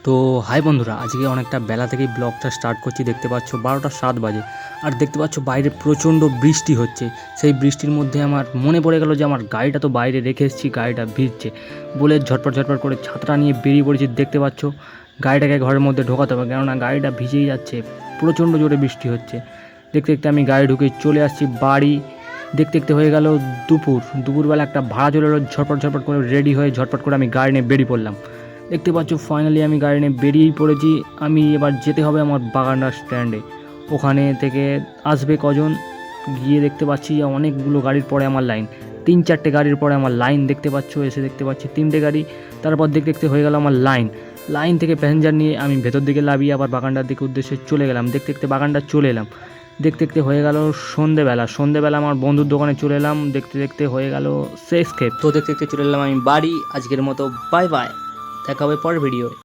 তো হাই বন্ধুরা, আজকে অনেকটা বেলা থেকেই ব্লগটা স্টার্ট করছি। দেখতে পাচ্ছ 12টা 7 বাজে, আর দেখতে পাচ্ছ বাইরে প্রচণ্ড বৃষ্টি হচ্ছে। সেই বৃষ্টির মধ্যে আমার মনে পড়ে গেল যে আমার গাড়িটা তো বাইরে রেখে এসেছি, গাড়িটা ভিজছে বলে ঝটপট করে ছাতাটা নিয়ে বেরিয়ে পড়েছি। দেখতে পাচ্ছ গাড়িটাকে ঘরের মধ্যে ঢোকাতে হবে, কেননা গাড়িটা ভিজেই যাচ্ছে, প্রচণ্ড জোরে বৃষ্টি হচ্ছে। দেখতে দেখতে আমি গাড়ি ঢুকে চলে আসছি বাড়ি। দেখতে দেখতে হয়ে গেল দুপুরবেলা একটা ভাড়া চলে এলো। ঝটপট করে রেডি হয়ে ঝটপট করে আমি গাড়ি নিয়ে বেরিয়ে পড়লাম। দেখতে পাচ্ছ ফাইনালি আমি গাড়ি নিয়ে বেরিয়েই পড়েছি। আমি এবার যেতে হবে আমার বাগানডা স্ট্যান্ডে। ওখানে থেকে আসবে কজন, গিয়ে দেখতে পাচ্ছি অনেকগুলো গাড়ির পরে আমার লাইন, 3-4টে গাড়ির পরে আমার লাইন। দেখতে পাচ্ছ এসে দেখতে পাচ্ছি 3টে গাড়ি। তারপর দেখতে দেখতে হয়ে গেল আমার লাইন থেকে প্যাসেঞ্জার নিয়ে আমি ভেতর দিকে লাভিয়ে আবার বাগানটার দিকে উদ্দেশ্যে চলে গেলাম। দেখতে দেখতে বাগানটা চলে এলাম। দেখতে দেখতে হয়ে গেল সন্ধেবেলা আমার বন্ধুর দোকানে চলে এলাম। দেখতে দেখতে হয়ে গেল শেষ খেপ। তো দেখতে দেখতে চলে এলাম আমি বাড়ি। আজকের মতো বাই বাই, দেখা হবে পরের ভিডিও।